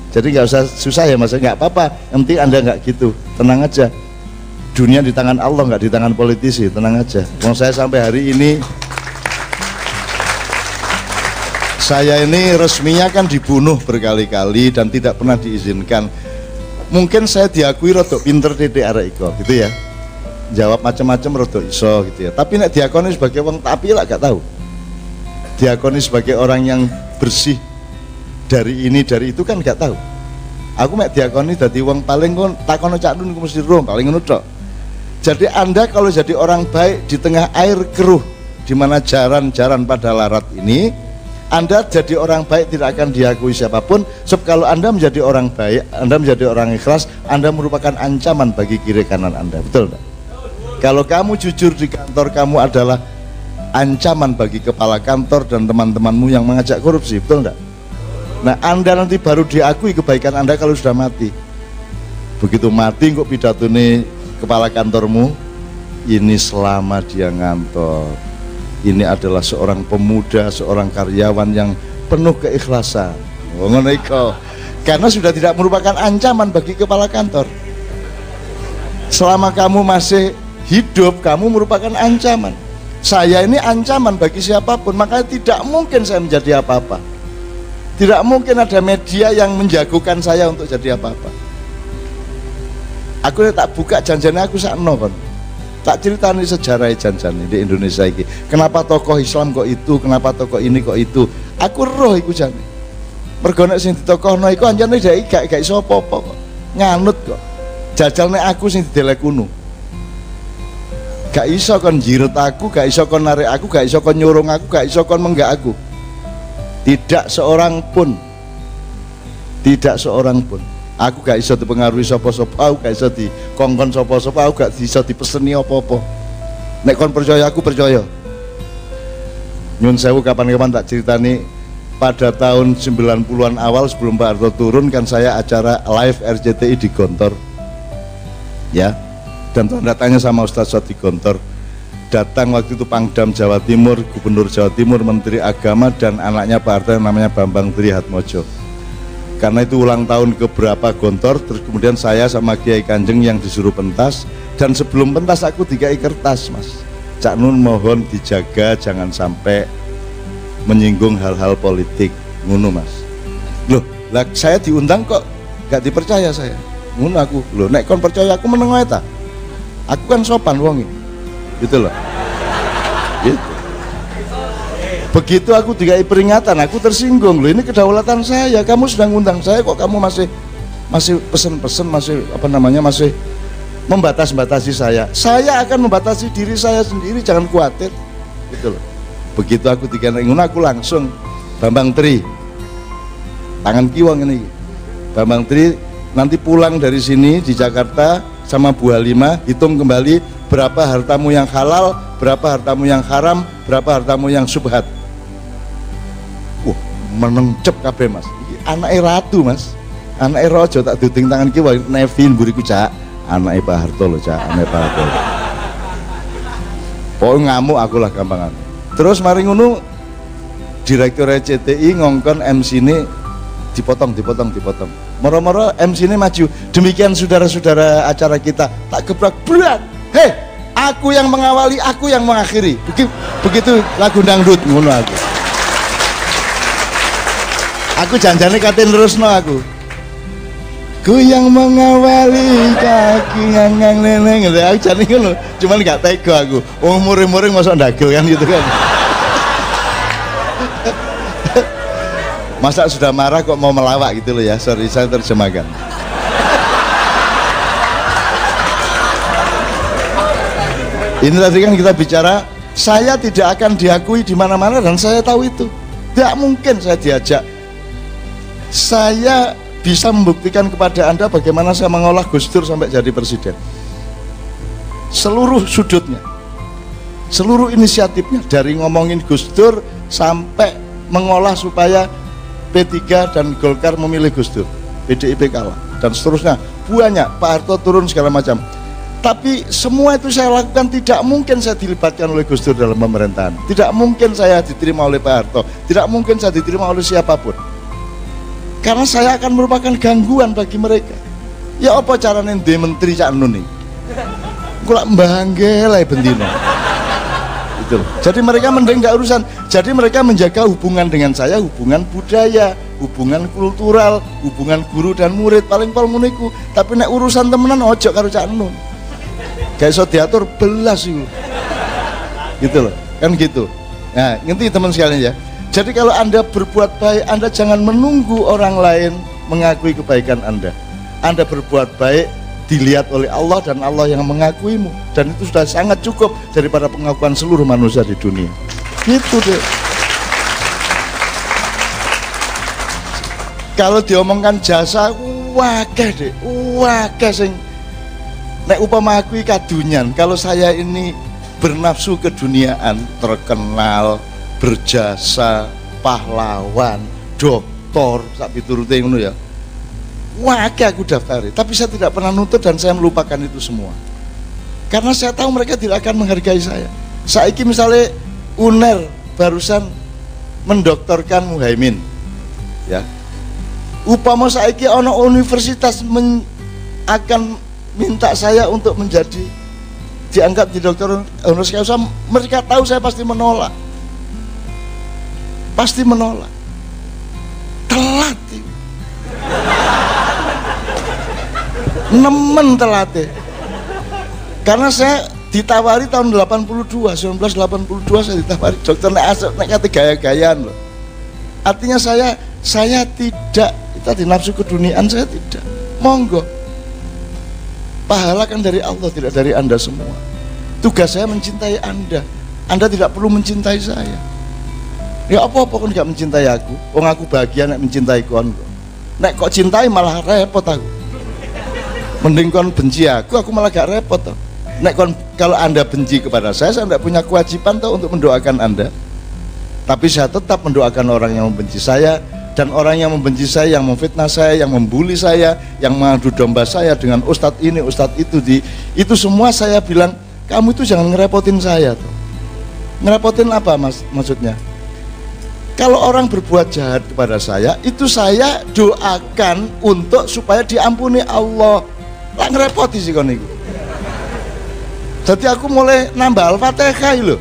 Jadi nggak usah susah ya mas, nggak apa-apa. Yang penting Anda nggak gitu, tenang aja. Dunia di tangan Allah, nggak di tangan politisi, tenang aja. Mau saya sampai hari ini, saya ini resminya kan dibunuh berkali-kali dan tidak pernah diizinkan. Mungkin saya diakui rodok pinter titik arek iko, gitu ya. Jawab macam-macam rodok iso gitu ya. Tapi nek diakoni sebagai wong tapi lah gak tahu. Diakoni sebagai orang yang bersih dari ini dari itu kan gak tahu. Aku mek diakoni dadi wong paling kon takono Cak Nun mesti rom paling ngono tok. Jadi Anda kalau jadi orang baik di tengah air keruh di mana jaran-jaran pada larat ini, Anda jadi orang baik tidak akan diakui siapapun. Sebab kalau Anda menjadi orang baik, Anda menjadi orang ikhlas, Anda merupakan ancaman bagi kiri kanan Anda, betul enggak? Kalau kamu jujur di kantor, kamu adalah ancaman bagi kepala kantor dan teman-temanmu yang mengajak korupsi, betul enggak? Nah, Anda nanti baru diakui kebaikan Anda kalau sudah mati. Begitu mati kok pidato nih kepala kantormu, ini selama dia ngantor, ini adalah seorang pemuda, seorang karyawan yang penuh keikhlasan. Karena sudah tidak merupakan ancaman bagi kepala kantor. Selama kamu masih hidup, kamu merupakan ancaman. Saya ini ancaman bagi siapapun, makanya tidak mungkin saya menjadi apa-apa. Tidak mungkin ada media yang menjagokan saya untuk jadi apa-apa. Aku tak buka janjane aku sakno kon. Tak ceritani sejarah janjane di Indonesia ini. Kenapa tokoh Islam kok itu, kenapa tokoh ini kok itu. Aku roh iku jane. Mergo nek sing ditokohno iku anjane gak iso apa-apa kok. Nganut kok. Jajal nek aku sing didelek kuno. Gak iso kon njirut aku, gak iso kon narik aku, gak iso kon nyurung aku, gak iso kon menggak aku. Tidak seorang pun. Tidak seorang pun. Aku gak iso dipengaruhi sapa-sapa, aku gak iso dikongkon sapa-sapa, aku gak iso dipeseni apa-apa. Nek kon percaya aku percaya. Nyun sewu kapan-kapan tak ceritani pada tahun 90-an awal sebelum Pak Harto turun kan saya acara live RCTI di Gontor. Ya. Dan tanda tanya sama Ustadz di Gontor. Datang waktu itu Pangdam Jawa Timur, Gubernur Jawa Timur, Menteri Agama dan anaknya Pak Harto yang namanya Bambang Trihatmojo. Karena itu ulang tahun keberapa Gontor, terus kemudian saya sama Kiai Kanjeng yang disuruh pentas, dan sebelum pentas aku dikai kertas, Mas. Cak Nun mohon dijaga jangan sampai menyinggung hal-hal politik, ngono Mas. Loh, lah saya diundang kok gak dipercaya saya. Ngono aku. Loh, nek kon percaya aku meneng wae ta. Aku kan sopan wong iki. Gitu loh. Gitu. Begitu aku dikai peringatan, aku tersinggung. Loh, ini kedaulatan saya, kamu sudah ngundang saya kok kamu masih pesen-pesen, masih apa namanya, masih membatas-batasi saya. Saya akan membatasi diri saya sendiri, jangan khawatir. Gitu loh. Begitu aku dikai ngono aku langsung Bambang Tri. Tangan kiwang ini. Bambang Tri nanti pulang dari sini di Jakarta sama Bu Halimah, hitung kembali berapa hartamu yang halal, berapa hartamu yang haram, berapa hartamu yang subhat. Menengcep kabeh Mas. Anake ratu Mas. Anake raja tak duding tangan kiwa Nevin mburiku Cak. Anake Pak Harto lho Cak, anake Pak Harto. Pokoknya ngamuk aku lah gampangan. Terus mari ngono Direktur RCTI ngongkon MC ini dipotong. Moro-moro MC ini maju. Demikian saudara-saudara acara kita. Tak gebrak brak. Hei, aku yang mengawali, aku yang mengakhiri. Begitu lagu dangdut ngono aku. Aku janjane katen terusno aku. Ku yang mengawali kaki ngangang neneng. Aku jane ngono, cuman gak tega aku. Wong muring-muring mosok ndagel kan gitu kan. Masa sudah marah kok mau melawak gitu loh ya. Sorry saya terjemahkan. Ini tadi kan kita bicara, saya tidak akan diakui di mana-mana dan saya tahu itu. Tidak mungkin saya diajak. Saya bisa membuktikan kepada Anda bagaimana saya mengolah Gus Dur sampai jadi presiden. Seluruh sudutnya, seluruh inisiatifnya, dari ngomongin Gus Dur sampai mengolah supaya P3 dan Golkar memilih Gus Dur, PDIP kalah dan seterusnya. Banyak, Pak Harto turun segala macam. Tapi semua itu saya lakukan, tidak mungkin saya dilibatkan oleh Gus Dur dalam pemerintahan. Tidak mungkin saya diterima oleh Pak Harto, tidak mungkin saya diterima oleh siapapun. Karena saya akan merupakan gangguan bagi mereka. Ya apa caranya di menteri Cak Nun nih? Kulak mbangge lah bendino. Gitu. Jadi mereka mending gak urusan. Jadi mereka menjaga hubungan dengan saya, hubungan budaya, hubungan kultural, hubungan guru dan murid paling niku. Tapi nek urusan temenan ojo karo Cak Nun. Gak iso diatur belas itu. Gitu loh, kan gitu. Nah, ngerti teman sekalian ya. Jadi kalau Anda berbuat baik, Anda jangan menunggu orang lain mengakui kebaikan Anda. Anda berbuat baik dilihat oleh Allah dan Allah yang mengakuimu, dan itu sudah sangat cukup daripada pengakuan seluruh manusia di dunia. Gitu deh. Kalau diomongkan jasa, wakeh deh, wakeh sing nek upama akui kadunyan. Kalau saya ini bernafsu keduniaan, terkenal, berjasa, pahlawan, doktor, sak piturute ngono ya. Wake aku daftari, tapi saya tidak pernah nuntut dan saya melupakan itu semua. Karena saya tahu mereka tidak akan menghargai saya. Saiki misalnya UNER barusan mendoktorkan Muhaimin. Ya. Upama saiki ono universitas akan minta saya untuk menjadi dianggap di dokter honoris causa, mereka tahu saya pasti menolak. Pasti menolak. Telat. Nemen telat. Karena saya ditawari tahun 1982 saya ditawari dokter nek kate gaya-gayaan loh. Artinya saya tidak tadi nafsu keduniaan, saya tidak. Monggo. Pahala kan dari Allah, tidak dari Anda semua. Tugas saya mencintai Anda. Anda tidak perlu mencintai saya. Ya apa-apa kan gak mencintai aku. Wong aku bahagia nek mencintai kon. Nek kok cintai malah repot aku. Mending kon benci aku malah gak repot toh. Nek kon kalau Anda benci kepada saya tidak punya kewajiban toh untuk mendoakan Anda. Tapi saya tetap mendoakan orang yang membenci saya, dan orang yang membenci saya, yang memfitnah saya, yang membuli saya, yang mengadu domba saya dengan ustadz ini, ustadz itu itu semua saya bilang, kamu itu jangan ngerepotin saya toh. Ngerepotin apa maksudnya? Kalau orang berbuat jahat kepada saya, itu saya doakan untuk supaya diampuni Allah. Lah ngerepoti sih kon iku. Jadi aku mulai nambah Al-Fatihah lho.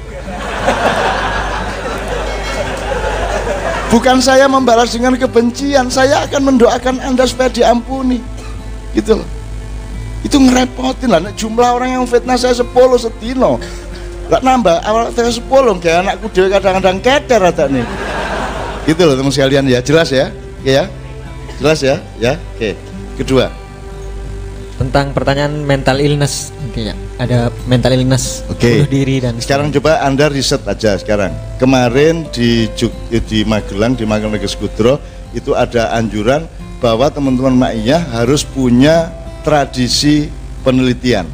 Bukan saya membalas dengan kebencian, saya akan mendoakan Anda supaya diampuni. Gitu loh. Itu ngerepotin lah, jumlah orang yang fitnah saya 10 setino. Lah nambah awal 10 kayak anakku dhewe kadang-kadang keter ada nih. Gitu loh teman sekalian ya, jelas ya? Oke ya? Jelas ya? Ya? Oke. Kedua. Tentang pertanyaan mental illness, intinya ada mental illness, bunuh diri dan sekarang coba Anda riset aja sekarang. Kemarin di Magelang, di Magelang Negeri Sekudro itu ada anjuran bahwa teman-teman Ma'iyah harus punya tradisi penelitian.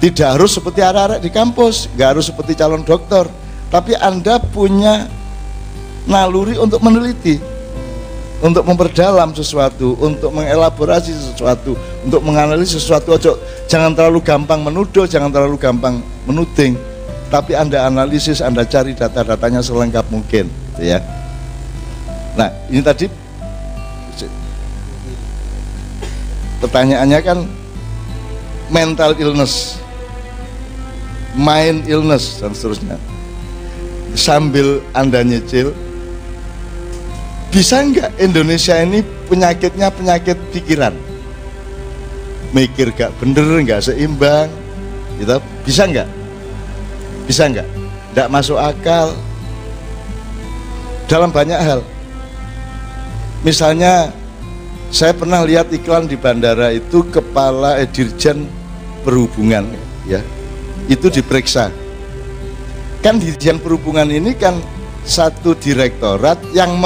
Tidak harus seperti arek-arek di kampus, nggak harus seperti calon dokter, tapi Anda punya naluri untuk meneliti, untuk memperdalam sesuatu, untuk mengelaborasi sesuatu, untuk menganalisis sesuatu. Jangan terlalu gampang menuduh, jangan terlalu gampang menuding, tapi Anda analisis, Anda cari data-datanya selengkap mungkin, gitu ya. Nah, ini tadi pertanyaannya kan mental illness, mind illness dan seterusnya. Sambil Anda nyicil, bisa nggak Indonesia ini penyakitnya penyakit pikiran, mikir gak bener, gak seimbang, gitu. Bisa nggak? Bisa nggak? Nggak masuk akal dalam banyak hal. Misalnya saya pernah lihat iklan di bandara itu, kepala dirjen perhubungan ya, itu diperiksa. Kan dirjen perhubungan ini kan satu direktorat yang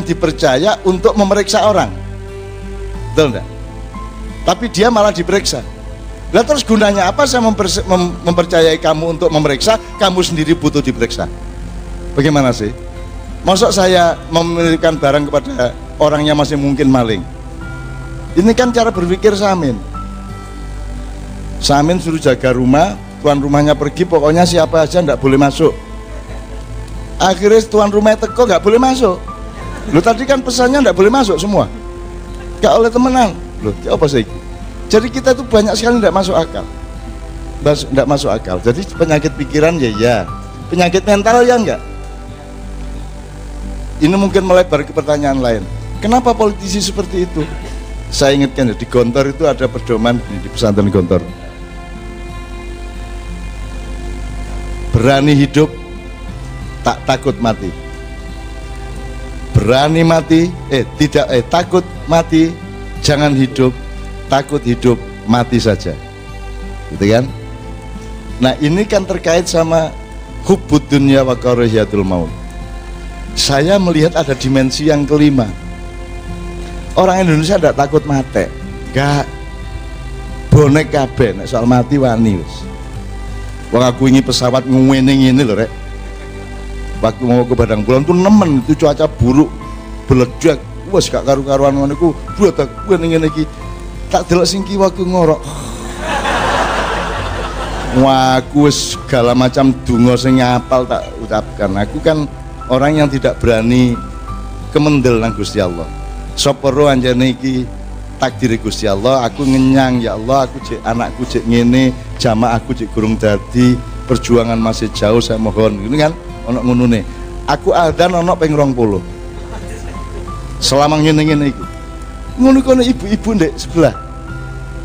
dipercaya untuk memeriksa orang, betul enggak? Tapi dia malah diperiksa. Lah terus gunanya apa saya mempercayai kamu untuk memeriksa, kamu sendiri butuh diperiksa? Bagaimana sih? Maksud saya memilihkan barang kepada orang yang masih mungkin maling? Ini kan cara berpikir Samin. Samin suruh jaga rumah, tuan rumahnya pergi, pokoknya siapa aja nggak boleh masuk. Akhirnya tuan rumah teko nggak boleh masuk. Lo tadi kan pesannya tidak boleh masuk semua. Gak oleh temenan. Loh, apa sih? Jadi kita tuh banyak sekali tidak masuk akal. Tidak masuk akal. Jadi penyakit pikiran ya, penyakit mental ya enggak. Ini mungkin melebar ke pertanyaan lain. Kenapa politisi seperti itu? Saya ingatkan ya, di Gontor itu ada pedoman di pesantren Gontor. Berani hidup, tak takut mati. Berani mati, takut mati, jangan hidup. Takut hidup, mati saja. Gitu kan? Nah, ini kan terkait sama hubbud dunya wa karahiyatul maut. Saya melihat ada dimensi yang kelima. Orang Indonesia tidak takut mati. Gak bonek kabeh nek soal mati wani wis. Wong aku ini pesawat ngene-ngene lho rek. Waktu mau ke Padang Bulan tuh nemen itu cuaca buruk beledek. Wes gak karu-karuan ngono iku. Buat aku ngene iki. Tak delok sing kiwa ku ngorok. Wah, aku wis segala macam donga sing ngapal tak ucapkan. Aku kan orang yang tidak berani kemendel nang Gusti Allah. Sopero anjane iki takdir Gusti Allah, aku ngenyang ya Allah, aku cek anakku cek ngene, jamaahku cek gurung dadi, perjuangan masih jauh, saya mohon. Ini kan ono ngunune. Aku adzan ono ping 20. Selama ngene-ngene iki. Ngono kono ibu-ibu ndek sebelah.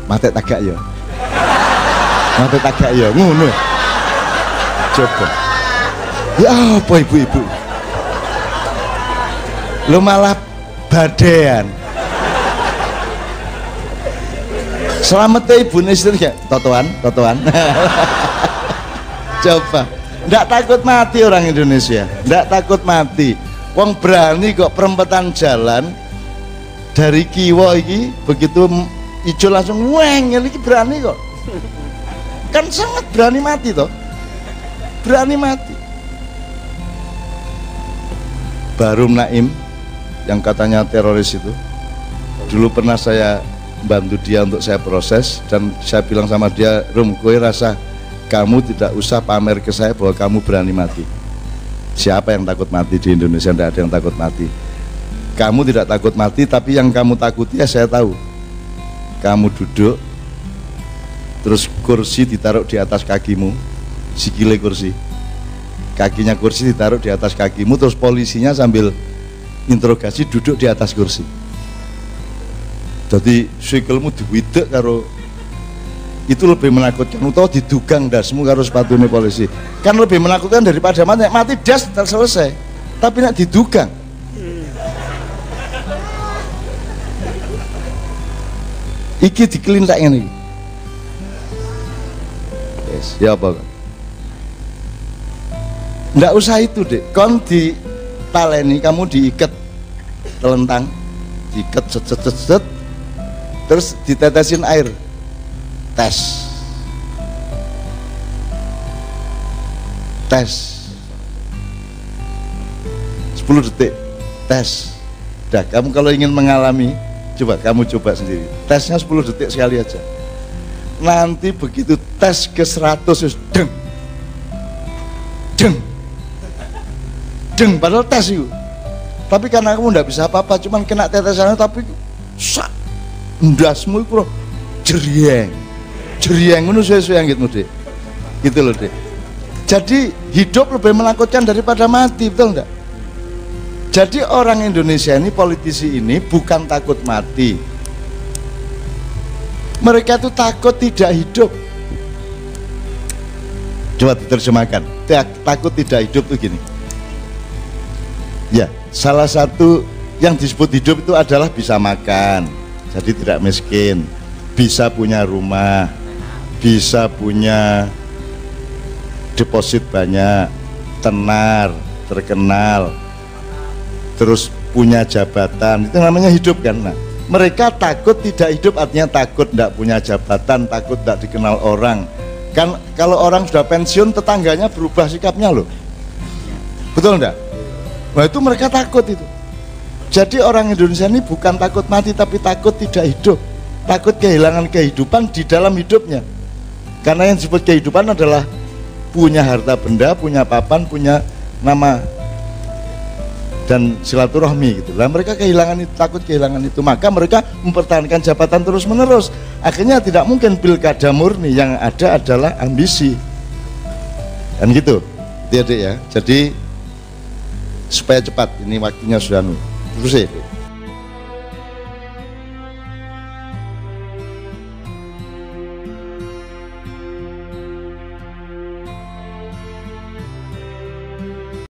Mate tagak ya. Mate tagak ya ngono. Coba. Ya apa ibu-ibu? Lu malah badean. Selamat ibu istri ya, totoan. Coba, ndak takut mati orang Indonesia, ndak takut mati. Wong berani kok perempatan jalan dari kiwa iki begitu ijo langsung weng, ini berani kok. Kan sangat berani mati toh, berani mati. Barum Naim yang katanya teroris itu, dulu pernah saya bantu dia untuk saya proses dan saya bilang sama dia, Rum, kowe rasa kamu tidak usah pamer ke saya bahwa kamu berani mati. Siapa yang takut mati di Indonesia? Tidak ada yang takut mati. Kamu tidak takut mati, tapi yang kamu takuti ya saya tahu. Kamu duduk, terus kursi ditaruh di atas kakimu, sikile kursi, kakinya kursi ditaruh di atas kakimu, terus polisinya sambil interogasi duduk di atas kursi. Jadi sikilmu diwidek karo itu lebih menakutkan, utawa didugang dasmu karo sepatune polisi. Kan lebih menakutkan daripada mati das selesai. Tapi nak didugang. Iki dikelintak ngene iki. Yes, ya apa? Nggak usah itu, Dek. Kon ditaleni, kamu diikat telentang, diikat set, terus ditetesin air. Tes 10 detik tes. Dah, kamu kalau ingin mengalami, kamu coba sendiri. Tesnya 10 detik sekali aja. Nanti begitu tes ke 100 deng padahal tes itu. Tapi karena kamu nggak bisa apa-apa, cuman kena tetesannya, tapi sak ndasmu itu jerieng ngono sesuai yang gitu loh Dek. Jadi hidup lebih menakutkan daripada mati, betul enggak? Jadi orang Indonesia ini, politisi ini bukan takut mati, mereka tuh takut tidak hidup. Coba diterjemahkan, takut tidak hidup tuh gini ya, salah satu yang disebut hidup itu adalah bisa makan, jadi tidak miskin, bisa punya rumah, bisa punya deposit banyak, tenar, terkenal, terus punya jabatan, itu namanya hidup kan. Nah, mereka takut tidak hidup artinya takut tidak punya jabatan, takut tidak dikenal orang. Kan kalau orang sudah pensiun, tetangganya berubah sikapnya loh, betul enggak? Nah itu mereka takut itu. Jadi orang Indonesia ini bukan takut mati, tapi takut tidak hidup, takut kehilangan kehidupan di dalam hidupnya. Karena yang disebut kehidupan adalah punya harta benda, punya papan, punya nama. dan silaturahmi gitu. Lah mereka kehilangan itu, takut kehilangan itu, maka mereka mempertahankan jabatan terus menerus. Akhirnya tidak mungkin pilkada murni, yang ada adalah ambisi. Kan gitu, adik ya. Jadi supaya cepat, ini waktunya sudah terus ya.